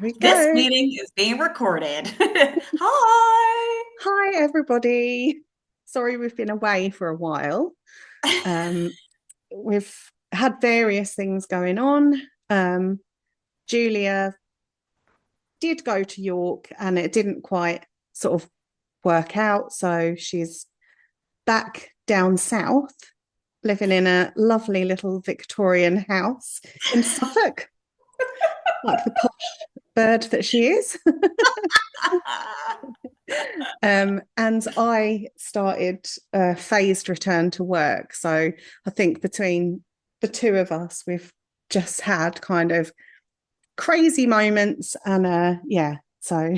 we This go. meeting is being recorded. Hi. Hi, everybody. Sorry we've been away for a while. Um, we've had various things going on. Julia did go to York and it didn't quite sort of work out. So she's back down south, living in a lovely little Victorian house in Suffolk, like the posh bird that she is. And I started a phased return to work. So I think between the two of us, we've just had kind of crazy moments, and yeah. So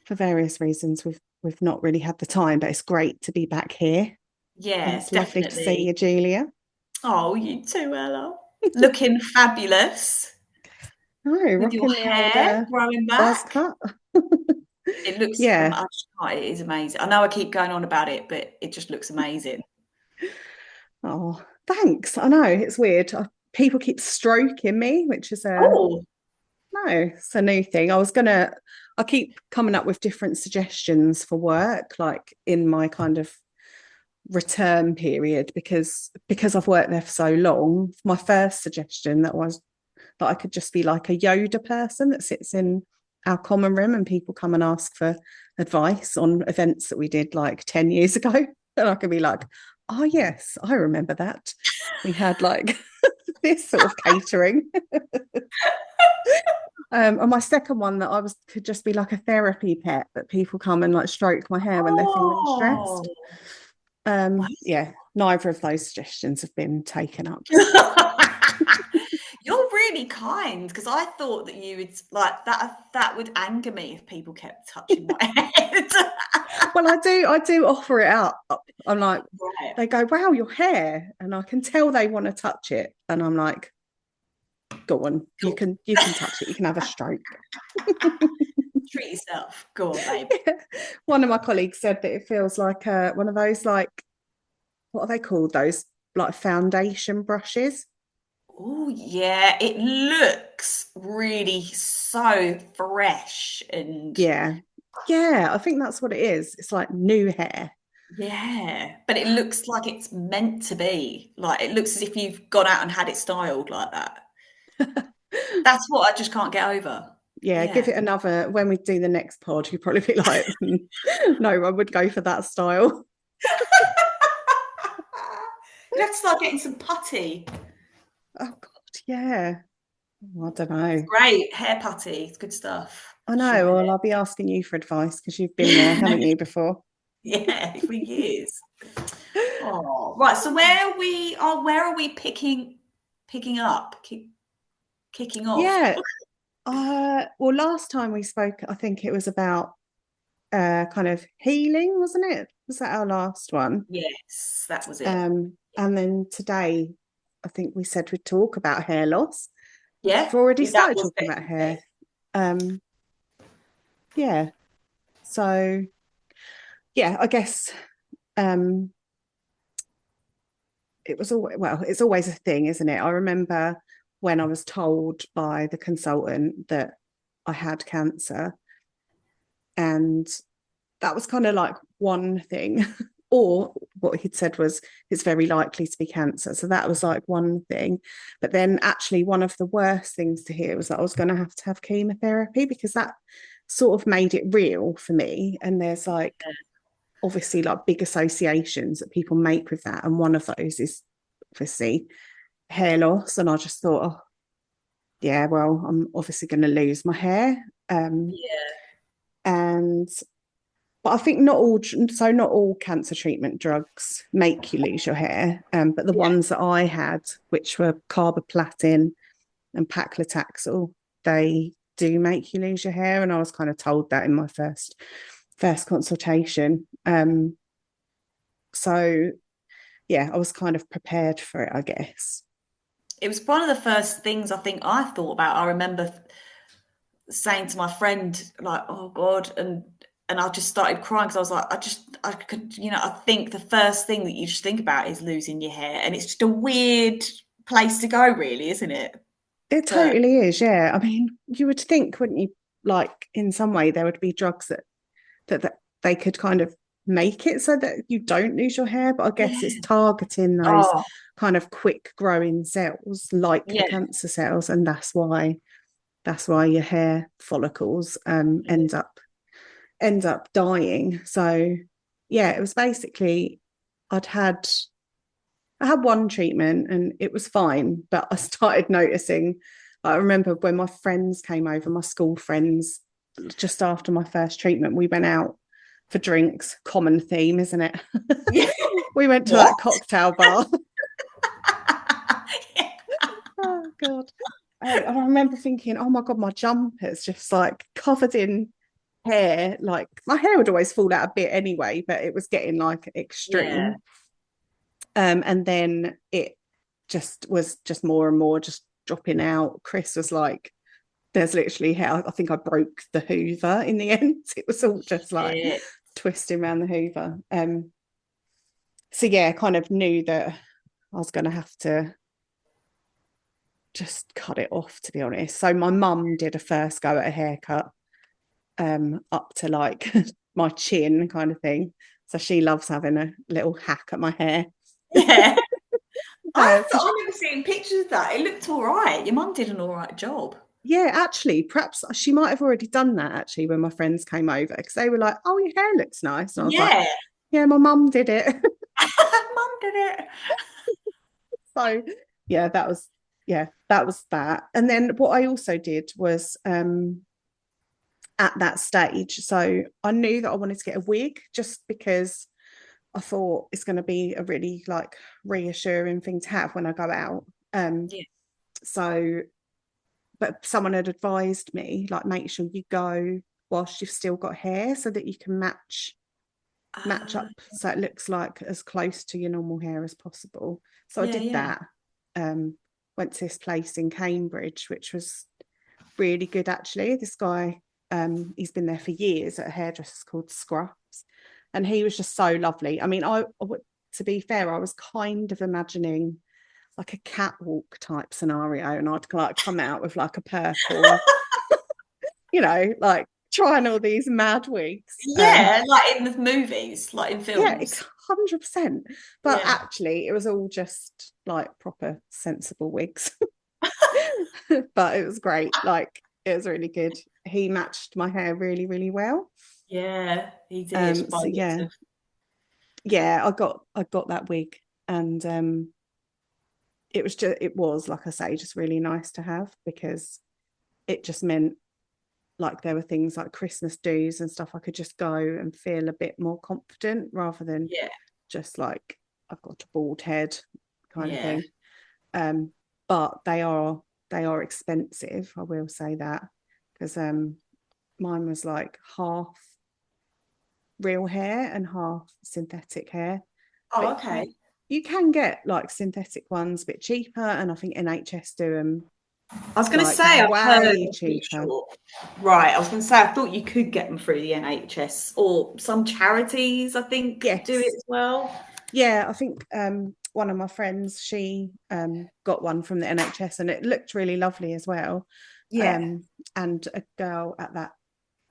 for various reasons, we've not really had the time, but it's great to be back here, and Yes, it's lovely to see definitely. you, Julia. Oh, you too, Ella. Looking fabulous Oh, with your rocking the old hair growing buzz back. cut. It looks, Yeah. I just can't, it is amazing. I know I keep going on about it, but it just looks amazing. Oh, thanks. I know it's weird. People keep stroking me, which is a Oh, no, it's a new thing. I keep coming up with different suggestions for work, like in my kind of return period, because I've worked there for so long. My first suggestion that was that I could just be like a Yoda person that sits in our common room and people come and ask for advice on events that we did like 10 years ago. And I could be like, oh yes, I remember that. We had like this sort of catering. And my second one that I was could just be like a therapy pet that people come and like stroke my hair when they're feeling oh. stressed. Wow. Yeah, neither of those suggestions have been taken up. You're really kind because I thought that you would like that. That would anger me if people kept touching my head. Well, I do offer it out. I'm like, Right. they go, wow, your hair, and I can tell they want to touch it, and I'm like, go on, you Cool. can touch it, you can have a stroke. Treat yourself. Go on, babe. One of my colleagues said that it feels like one of those like what are they called? Those like foundation brushes. Oh yeah, it looks really so fresh and Yeah. Yeah, I think that's what it is. It's like new hair. yeah, but it looks like it's meant to be. Like it looks as if you've gone out and had it styled like that. That's what I just can't get over. Yeah, give Yeah. it another when we do the next pod, you'd probably be like, no, I would go for that style. You'd have to start getting some putty. Oh God, yeah. I don't know. Great. Hair putty. It's good stuff. I know. Try Well, I'll be asking you for advice because you've been there, haven't it. you, before? Yeah, for years. Oh, right. So where are we picking up? Kicking off? Yeah. Well, last time we spoke, I think it was about kind of healing, wasn't it? Was that our last one? Yes, that was it. And then today, I think we said we'd talk about hair loss. Yeah, We've already that started was talking about hair. definitely. Um, yeah. So yeah, I guess um it was always well, it's always a thing, isn't it? I remember when I was told by the consultant that I had cancer, and that was kind of like one thing. Or what he'd said was it's very likely to be cancer. So that was like one thing. But then actually one of the worst things to hear was that I was going to have chemotherapy, because that sort of made it real for me. And there's like obviously like big associations that people make with that. And one of those is obviously hair loss. And I just thought, oh, yeah, well, I'm obviously going to lose my hair. Yeah, And but I think not all cancer treatment drugs make you lose your hair. But the yeah. ones that I had, which were carboplatin and paclitaxel, they do make you lose your hair. And I was kind of told that in my first consultation. So yeah, I was kind of prepared for it, I guess. It was one of the first things I think I thought about. I remember saying to my friend, like, "Oh God," and I just started crying because I was like, I could, I think the first thing that you just think about is losing your hair, and it's just a weird place to go, really, isn't it? It to totally is, yeah. I mean, you would think, wouldn't you, like in some way there would be drugs that they could kind of make it so that you don't lose your hair, but I guess it's yeah. targeting those Oh, kind of quick growing cells like the yeah. cancer cells, and that's why your hair follicles ends up dying. So yeah, it was basically I'd had I had one treatment and it was fine, but I started noticing. I remember when my friends came over, my school friends, just after my first treatment, we went out for drinks. Common theme, isn't it? Yeah. We went to What? that cocktail bar. Yeah. Oh God. And I remember thinking, oh my God, my jumper's just like covered in hair. Like my hair would always fall out a bit anyway, but it was getting like Yeah. extreme. And then it just was just more and more just dropping out. Chris was like, there's literally hair. I think I broke the Hoover in the end. It was all just like Yeah. twisting around the Hoover. So yeah, kind of knew that I was going to have to just cut it off, to be honest. So my mum did a first go at a haircut, up to like my chin kind of thing. So she loves having a little hack at my hair. Yeah. So I remember seeing pictures of that. It looked all right. Your mum did an all right job. yeah, actually, perhaps she might have already done that actually when my friends came over, because they were like, "Oh, your hair looks nice," and I was like, Yeah. "Yeah, my mum did it." Mum did it. So yeah, that was that. And then what I also did was at that stage, so I knew that I wanted to get a wig just because I thought it's going to be a really like reassuring thing to have when I go out. Yeah. So but someone had advised me like make sure you go whilst you've still got hair so that you can match Uh, up so it looks like as close to your normal hair as possible. So I yeah, did yeah. that. um Went to this place in Cambridge which was really good actually. This guy, he's been there for years at a hairdresser's called Scrubs, and he was just so lovely. I mean, to be fair, I was kind of imagining like a catwalk type scenario, and I'd like come out with like a purple, like trying all these mad wigs. Yeah, like in the movies, like in Yeah, films. 100%. But Yeah. actually, it was all just like proper sensible wigs. But it was great. Like it was really good. He matched my hair really, really well. Yeah, he did by So the looks yeah, of. yeah, I got that wig, and it was like I say, just really nice to have because it just meant like there were things like Christmas dues and stuff I could just go and feel a bit more confident rather than Yeah, just like I've got a bald head kind of yeah. thing. Um, but they are expensive, I will say that, because mine was like half real hair and half synthetic hair. Oh, But you okay. you can get like synthetic ones a bit cheaper, and I think NHS do them I was going to like say, I've heard, way I'm pretty cheaper. sure. Right, I was going to say, I thought you could get them through the NHS or some charities, I think, do it Yes. as well. Yeah, I think one of my friends, she got one from the NHS and it looked really lovely as well. Yeah, Um, and a girl at that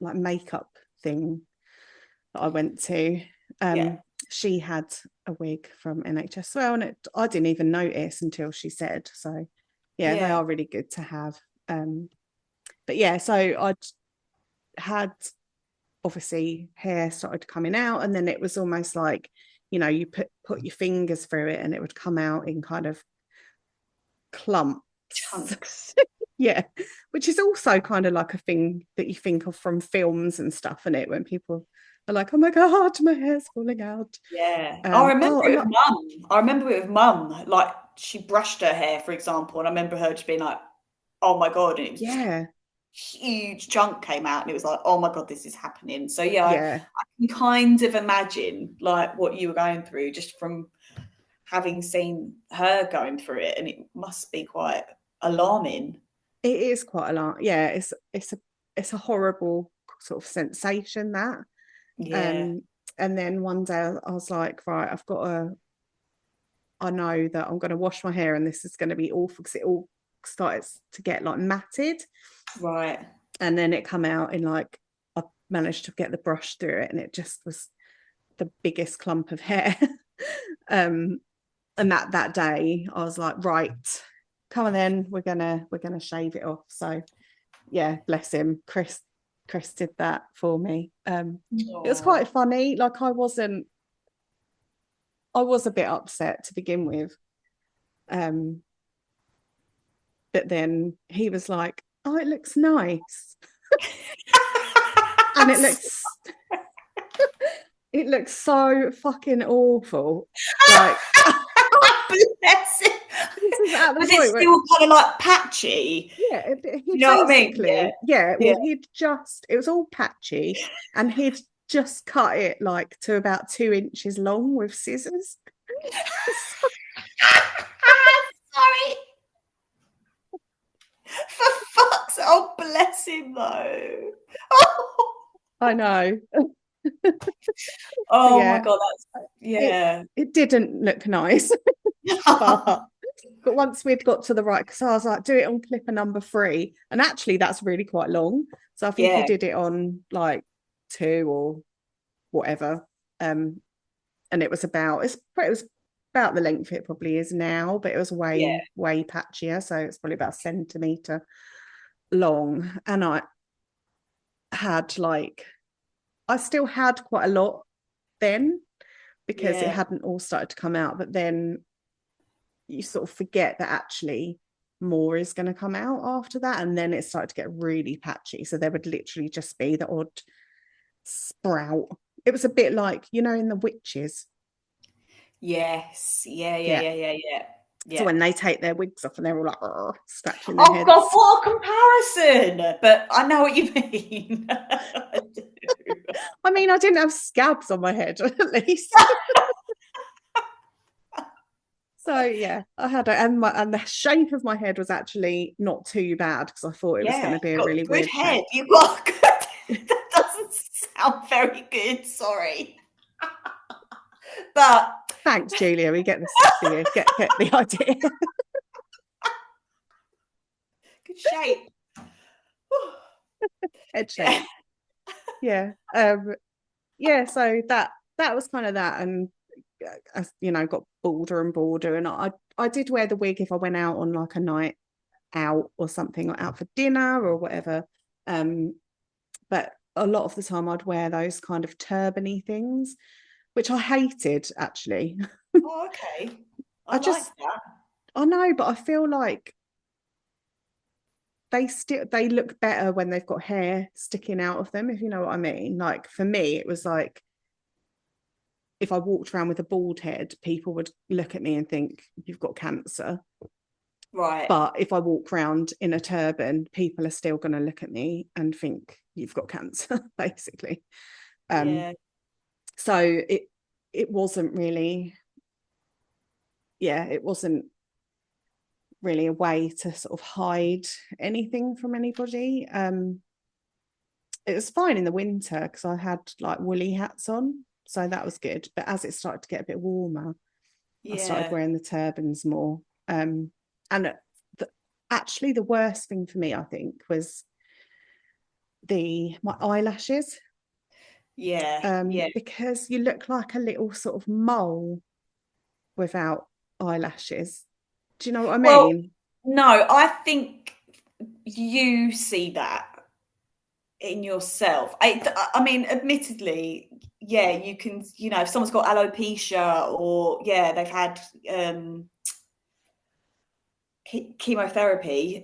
like makeup thing that I went to, yeah, she had a wig from NHS as well, and I didn't even notice until she said. So yeah, they yeah. are really good to have. But yeah, so I'd had obviously hair started coming out, and then it was almost like you put your fingers through it and it would come out in kind of clumps. Chunks. Yeah, which is also kind of like a thing that you think of from films and stuff, and it when people are like, oh my god, my hair's falling out. Yeah. I remember Oh, it with mum. I remember it with mum. Like she brushed her hair, for example, and I remember her just being like, oh my God. And it was just yeah, huge chunk came out and it was like, oh my God, this is happening. So yeah, yeah, I can kind of imagine like what you were going through just from having seen her going through it, and it must be quite alarming. it is quite a lot. Yeah, it's a horrible sort of sensation that. Yeah. um and then one day I was like, right, I know that I'm going to wash my hair and this is going to be awful because it all started to get like matted, Right. and then it come out in like, I managed to get the brush through it, and it just was the biggest clump of hair. And that day I was like, right, come on then, we're gonna shave it off. So yeah, bless him, Chris did that for me. It was quite funny. Like I was a bit upset to begin with, but then he was like, oh, it looks nice. And it looks so fucking awful. Like, bless him. this is at the Was point it still kind of like patchy? yeah, he You know what I mean? basically, well, it was all patchy, and he'd just cut it like to about 2 inches long with scissors. Sorry. For fuck's sake. Oh, bless him though. I know. Oh yeah, my God, it didn't look nice. but once we'd got to the right, because I was like, do it on clipper number 3, and actually that's really quite long. So I think he did it on like 2 or whatever, and it was about the length it probably is now, but it was way patchier, so it's probably about a centimetre long. And I still had quite a lot then, because it hadn't all started to come out, but then you sort of forget that actually more is going to come out after that, and then it started to get really patchy, so there would literally just be the odd sprout. It was a bit like, in The Witches. Yes. Yeah. So when they take their wigs off and they're all like scratching their heads. God, what a comparison! But I know what you mean. I do. I mean, I didn't have scabs on my head, at least. So yeah, I had and the shape of my head was actually not too bad, because I thought it was going to be a really good weird head. shape. You got good. That doesn't sound very good. Sorry, but thanks, Julia. We get the get the idea. Good shape. Head shape. Yeah. Yeah. So that was kind of that, and got bolder and bolder, and I did wear the wig if I went out on like a night out or something, or out for dinner or whatever. But a lot of the time I'd wear those kind of turban-y things, which I hated actually. Oh, okay. I like that. I know, but I feel like they look better when they've got hair sticking out of them, if you know what I mean. Like for me, it was like, if I walked around with a bald head, people would look at me and think you've got cancer. Right. But if I walk around in a turban, people are still going to look at me and think you've got cancer, basically. So it wasn't really, it wasn't really a way to sort of hide anything from anybody. It was fine in the winter because I had like woolly hats on, so that was good. But as it started to get a bit warmer, I started wearing the turbans more. And actually the worst thing for me, I think, was my eyelashes. Because you look like a little sort of mole without eyelashes. Do you know what I mean? Well, no, I think you see that in yourself. I mean, admittedly, you can, if someone's got alopecia or they've had chemotherapy,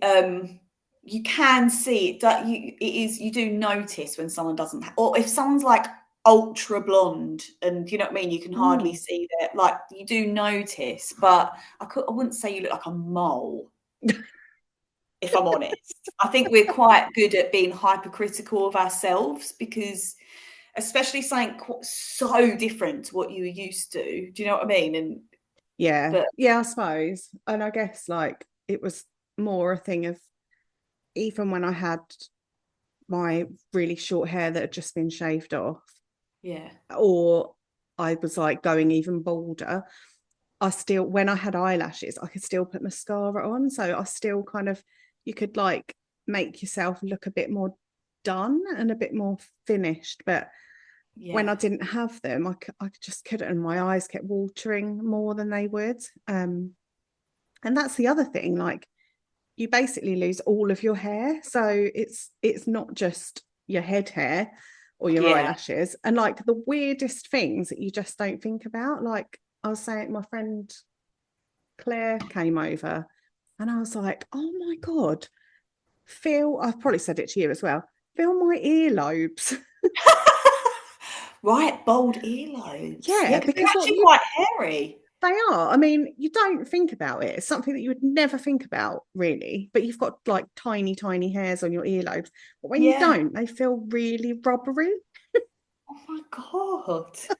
you can see it. That you do notice when someone doesn't, or if someone's like ultra blonde, and you know what I mean, you can hardly see that. Like you do notice, but I wouldn't say you look like a mole. If I'm honest, I think we're quite good at being hypercritical of ourselves, because especially something so different to what you were used to. Do you know what I mean? And I suppose. And I guess like it was more a thing of, even when I had my really short hair that had just been shaved off, or I was like going even bolder, I still, when I had eyelashes, I could still put mascara on. So I still kind of, you could like make yourself look a bit more done and a bit more finished. But when I didn't have them, I just couldn't, and my eyes kept watering more than they would. And that's the other thing, like you basically lose all of your hair. So it's not just your head hair or your eyelashes. And like the weirdest things that you just don't think about, like I was saying, my friend Claire came over and I was like, oh my God, feel, I've probably said it to you as well, feel my earlobes. Right, bold earlobes. Yeah, Because they're because what actually you, quite hairy. they are. I mean, you don't think about it. It's something that you would never think about, really. But you've got like tiny, tiny hairs on your earlobes. But when you Yeah. don't, they feel really rubbery. Oh my God. That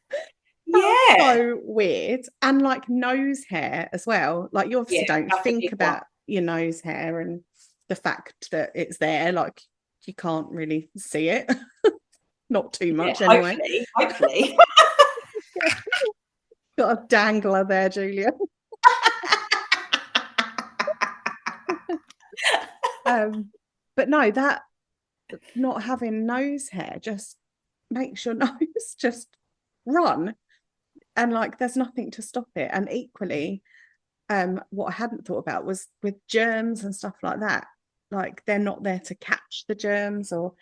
was Yeah. so weird. And like nose hair as well. Like you Yeah, obviously don't that's a think big one. about your nose hair and the fact that it's there. Like you can't really see it. Not too Yeah, much anyway. hopefully. Yeah. Got a dangler there, Julia. But no, that not having nose hair just makes your nose just run. And like there's nothing to stop it. And equally, what I hadn't thought about was with germs and stuff like that. Like they're not there to catch the germs or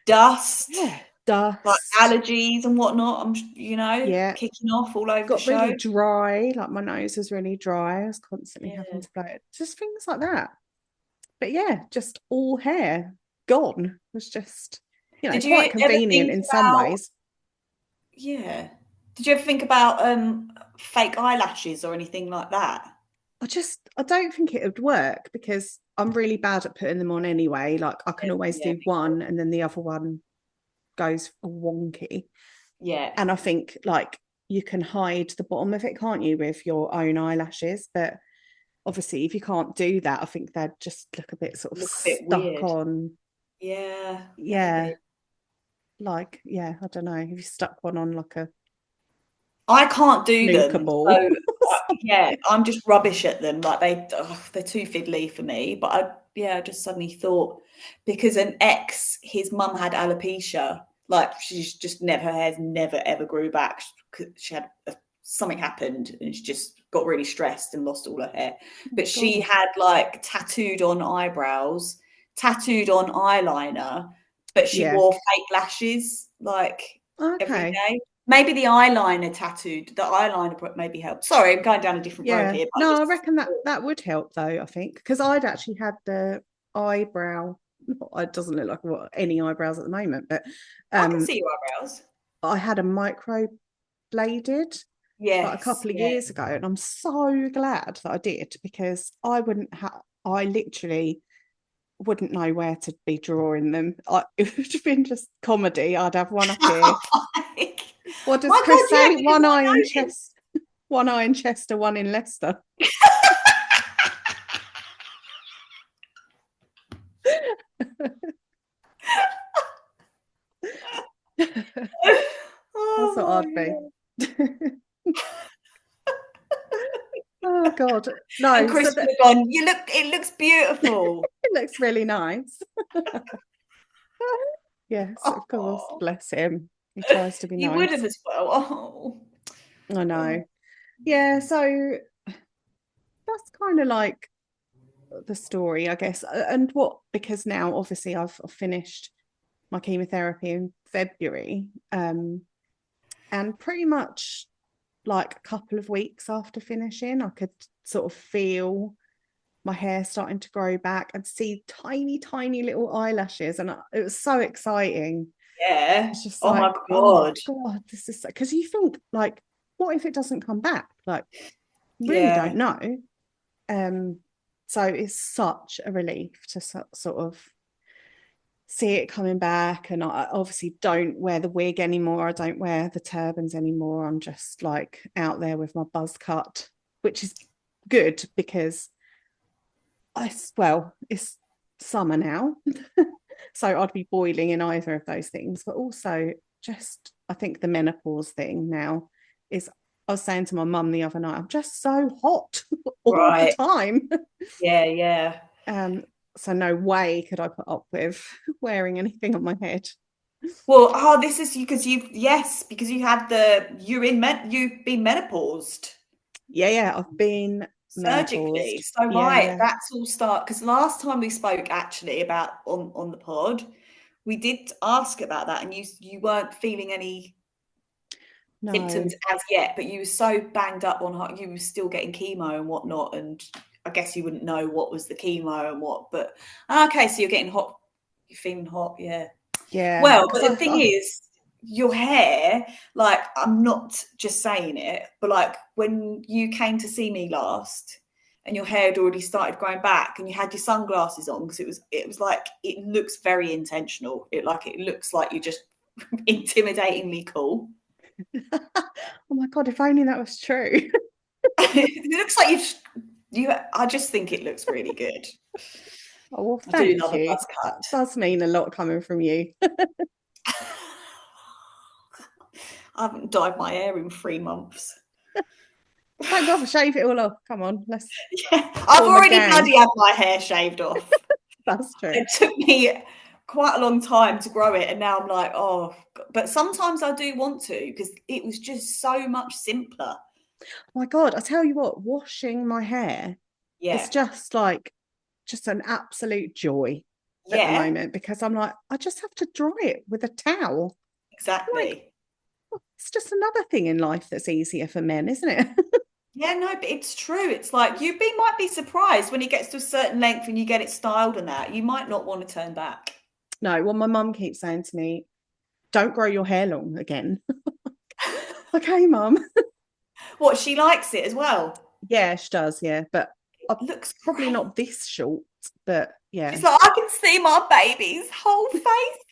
Dust, yeah, like dust. allergies and whatnot, Yeah, kicking off all over the got really show. dry. Like my nose was really dry. I was constantly having Yeah. to blow it. Just things like that. But yeah, just all hair gone. It was just, Did quite you ever convenient think in some about, ways. yeah. Did you ever think about fake eyelashes or anything like that? I don't think it would work because I'm really bad at putting them on anyway. Like I can always Yeah, do one and then the other one goes wonky. yeah. And I think like you can hide the bottom of it, can't you, with your own eyelashes? But obviously, if you can't do that, I think they'd just look a bit sort of Look a bit stuck weird. on. Yeah, Yeah, maybe. like, yeah, I don't know. If you stuck one on like a I can't do snooker them, ball. so yeah, I'm just rubbish at them. Like they're too fiddly for me. But I just suddenly thought because an ex, his mum had alopecia. Like she's just never, her hair never ever grew back. She had something happened and she just got really stressed and lost all her hair. But she God. had like tattooed on eyebrows, tattooed on eyeliner, but she Yeah. wore fake lashes like every Okay. day. Maybe the eyeliner tattooed, the eyeliner maybe helped. Sorry, I'm going down a different road Yeah. here. But No, I reckon that would help though, I think. Because I'd actually had the eyebrow. It doesn't look like what any eyebrows at the moment, but I can see your eyebrows. I had a micro bladed like a Yes, couple of yeah. years ago, and I'm so glad that I did because I literally wouldn't know where to be drawing them. It would have been just comedy. I'd have one up here. What does My God, Chris yeah, say? because I noticed. One eye in Chester, one in Leicester. That's what Oh I'd my be. Oh God, And no. So Chris would have gone, it looks beautiful. it looks really nice. Yes, of course. Oh, Bless him. He tries to be you would have nice. as well. Oh. I Oh. know. Yeah, so that's kind of like the story, I guess. And what, because now obviously I've finished my chemotherapy in February, and pretty much like a couple of weeks after finishing, I could sort of feel my hair starting to grow back and see tiny, tiny little eyelashes. And it was so exciting. Yeah. It's just Oh like, my oh God. God, this is because you think like, what if it doesn't come back? Like, really Yeah. don't know. So it's such a relief to sort of see it coming back. And I obviously don't wear the wig anymore. I don't wear the turbans anymore. I'm just like out there with my buzz cut, which is good because it's summer now. So I'd be boiling in either of those things. But also just I think the menopause thing now is I was saying to my mum the other night, I'm just so hot all the Right. time. Yeah, yeah. Um, so no way could I put up with wearing anything on my head. Well, oh, this is because because you've been menopaused Yeah, I've been surgically. menopaused. So right, Yeah, that's all start because last time we spoke actually about on the pod, we did ask about that and you weren't feeling any no, symptoms as yet, but you were so banged up on you were still getting chemo and whatnot, and I guess you wouldn't know what was the chemo and what, but okay, so you're getting hot, you're feeling hot, yeah. yeah, Well, because but the thing is, your hair, like, I'm not just saying it, but like when you came to see me last and your hair had already started growing back and you had your sunglasses on because it was like it looks very intentional. It looks like you're just intimidatingly cool. oh my God, if only that was true. It looks like I just think it looks really good. Oh, well, I do thank love a you. buzz That cut. does mean a lot coming from you. I haven't dyed my hair in 3 months. Thank God for shave it all off. Come on, let's Yeah, I've form a already gang. bloody had my hair shaved off. That's true. It took me quite a long time to grow it, and now I'm like, oh, but sometimes I do want to because it was just so much simpler. Oh my God, I tell you what, washing my hair is Yeah, just an absolute joy at the yeah, moment because I'm like, I just have to dry it with a towel. I'm like, exactly. oh, it's just another thing in life that's easier for men, isn't it? Yeah, no, but it's true. It's like might be surprised when it gets to a certain length and you get it styled and that. You might not want to turn back. No, well, my mum keeps saying to me, don't grow your hair long again. Okay, mum. What, she likes it as well? Yeah, she does. Yeah, but It looks probably great. not this short. But yeah. She's like, I can see my baby's whole face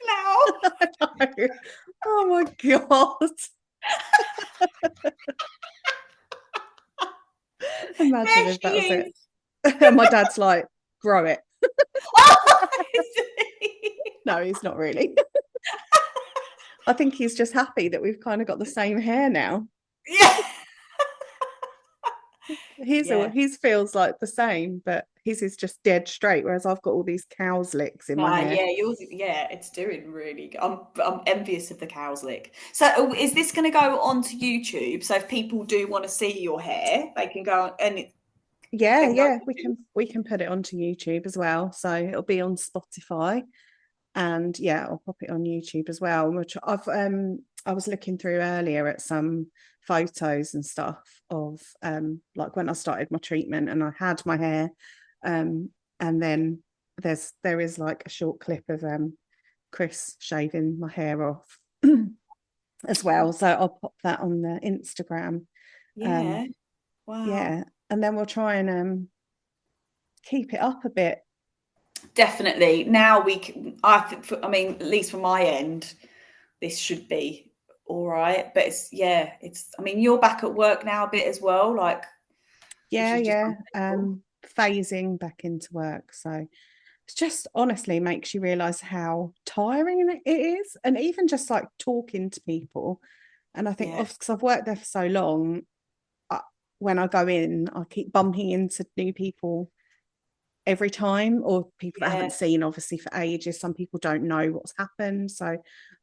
now. Oh my God. Imagine There if she that was it. is. My dad's like, grow it. Oh, No, he's not really. I think he's just happy that we've kind of got the same hair now. yeah. Yeah. His feels like the same, but his is just dead straight, whereas I've got all these cow's licks in my hair. Yeah, it's doing really good. I'm envious of the cow's lick. So is this going to go onto YouTube? So if people do want to see your hair, they can go and they Yeah, can go. yeah, we can put it onto YouTube as well. So it'll be on Spotify, and yeah, I'll pop it on YouTube as well. Which I was looking through earlier at some photos and stuff of like when I started my treatment and I had my hair, and then there is like a short clip of Chris shaving my hair off as well. So I'll pop that on the Instagram. Um, Yeah. Wow. yeah, and then we'll try and keep it up a bit. Definitely. Now we can, I mean, at least from my end, this should be all right. But I mean, you're back at work now a bit as well, like, because Yeah, you've just yeah. done medical. Phasing back into work. So it's just honestly makes you realize how tiring it is. And even just like talking to people. And I think Yeah. because I've worked there for so long, I, when I go in, I keep bumping into new people every time, or people that I Yeah. haven't seen obviously for ages. Some people don't know what's happened. So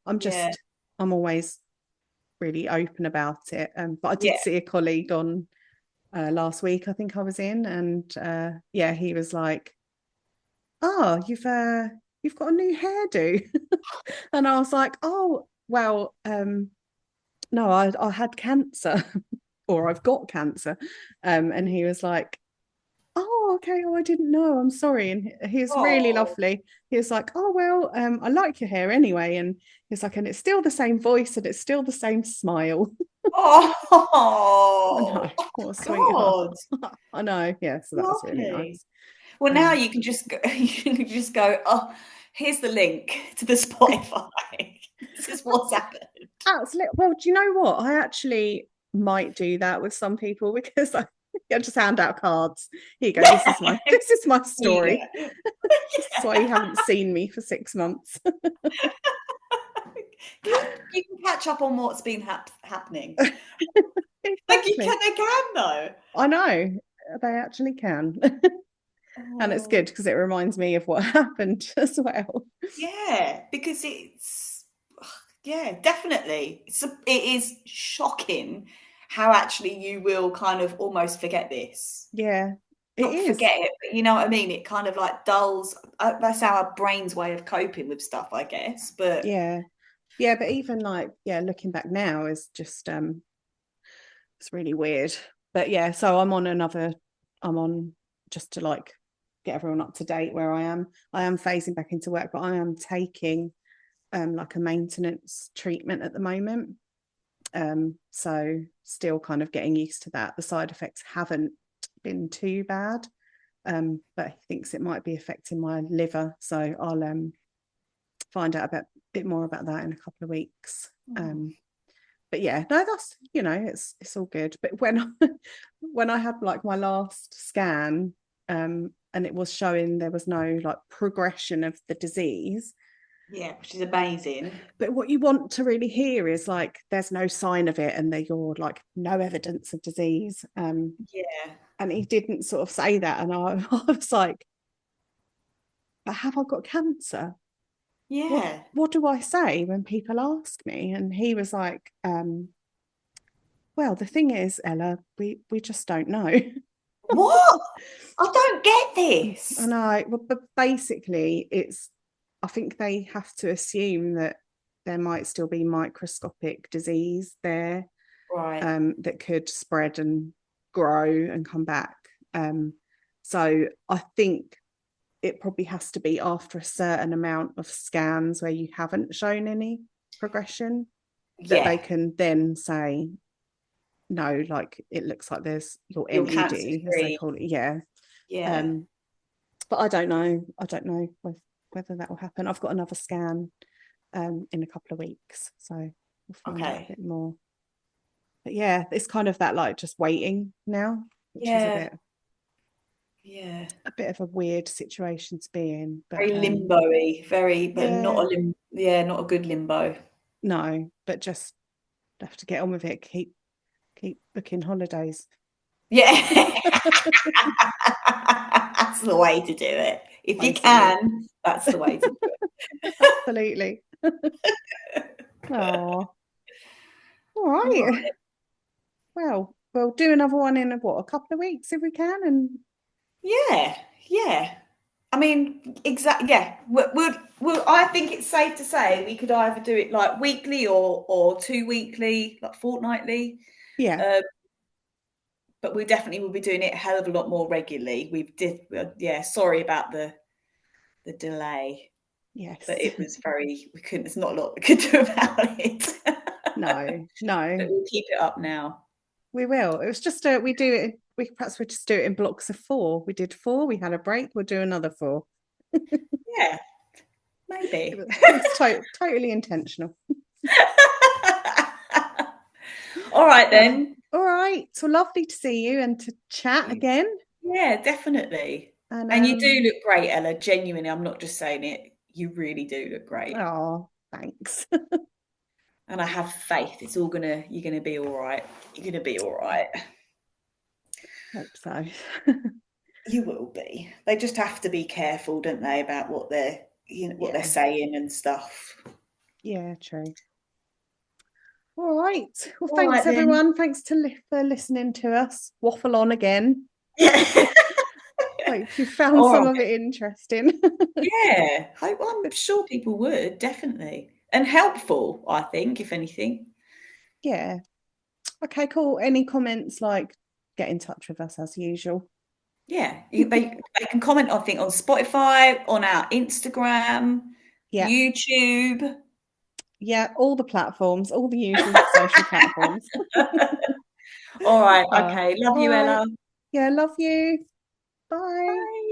I'm Yeah. just, I'm always really open about it. But I did Yeah. see a colleague on last week, I think I was in, and yeah, he was like, "Oh, you've got a new hairdo," and I was like, "Oh, well, no, I had cancer, or I've got cancer," and he was like, "Oh, okay, oh, I didn't know. I'm sorry," and he was really Oh. lovely. He was like, "Oh, well, I like your hair anyway," and he's like, "And it's still the same voice and it's still the same smile." I know, Oh, what a sweetheart. God, I know, yeah, so that was really lovely. nice. Well, now Um, you can just go, you can just go, oh, here's the link to the Spotify. This is what's happened. absolutely. Well, do you know what? I actually might do that with some people because I just hand out cards. Here you go. This is my Yeah. story. This is why you haven't seen me for 6 months. You can catch up on what's been happening. Like exactly. they can though. I know they actually can. And it's Oh, good because it reminds me of what happened as well. yeah, because it's yeah, definitely. It is shocking how actually you will kind of almost forget this. Yeah, it Not is. forget it, but you know what I mean? It kind of like dulls. That's our brain's way of coping with stuff, I guess. But Yeah. Yeah, but even like, yeah, looking back now is just it's really weird. But yeah, so I'm on just to like get everyone up to date where I am. I am phasing back into work, but I am taking like a maintenance treatment at the moment. So still kind of getting used to that. The side effects haven't been too bad. But he thinks it might be affecting my liver. So I'll find out a bit more about that in a couple of weeks. But yeah, no, that's it's all good. But when I had like my last scan, and it was showing there was no like progression of the disease. yeah, which is amazing. But what you want to really hear is like there's no sign of it, and you're like no evidence of disease. Yeah, And he didn't sort of say that, and I was like, but have I got cancer? yeah. What do I say when people ask me? And he was like, well, the thing is, Ella, we just don't know. What? I don't get And this. but basically, I think they have to assume that there might still be microscopic disease there, Right. that could spread and grow and come back. So I think it probably has to be after a certain amount of scans where you haven't shown any progression that they Yeah, can then say, no, like it looks like there's your you're cancer NED, as they free. call it. Yeah. Yeah. Um, but I don't know. I don't know whether that will happen. I've got another scan in a couple of weeks, so we'll find out a Okay. bit more. But yeah, it's kind of that like just waiting now, which is Yeah. Yeah. a bit of a weird situation to be in. But Very limbo-y, very, but not yeah, a yeah, not a good limbo. no, but just have to get on with it. Keep booking holidays. Yeah. That's the way to do it. If you Totally. can, that's the way to do it. Absolutely. Oh, all All right. right. Well, we'll do another one in a couple of weeks if we can. And Yeah, yeah. I mean, exactly. Yeah, I think it's safe to say we could either do it like weekly or 2 weekly, like fortnightly. yeah, Um, but we definitely will be doing it a hell of a lot more regularly. Yeah. Sorry about the delay, but yes. it was very. We couldn't. There's not a lot we could do about it. No, But no, we'll keep it up now. we will. It was just we do it. We perhaps we just do it in blocks of four. We did four. We had a break. We'll do another four. Yeah, maybe. It was totally intentional. All right then. All right. So lovely to see you and to chat again. Yeah, definitely. And And you do look great, Ella. Genuinely, I'm not just saying it. You really do look great. oh, thanks. And I have faith you're gonna be all right. You're gonna be all right. Hope so. You will be. They just have to be careful, don't they, about what what they're Yeah. saying and stuff. Yeah. True. All right. Well, All thanks right then. everyone. Thanks for listening to us waffle on again. Yeah. Hope you found All some of right. it interesting. Yeah. I'm sure people would, definitely. And helpful, I think, if anything. Yeah. Okay, cool. Any comments, like get in touch with us as usual. Yeah. They can comment, I think, on Spotify, on our Instagram, Yeah. YouTube. Yeah. All the platforms, all the usual social platforms. All right. Uh, Okay. Love all you, right. Ella. Yeah. Love you. Bye. Bye.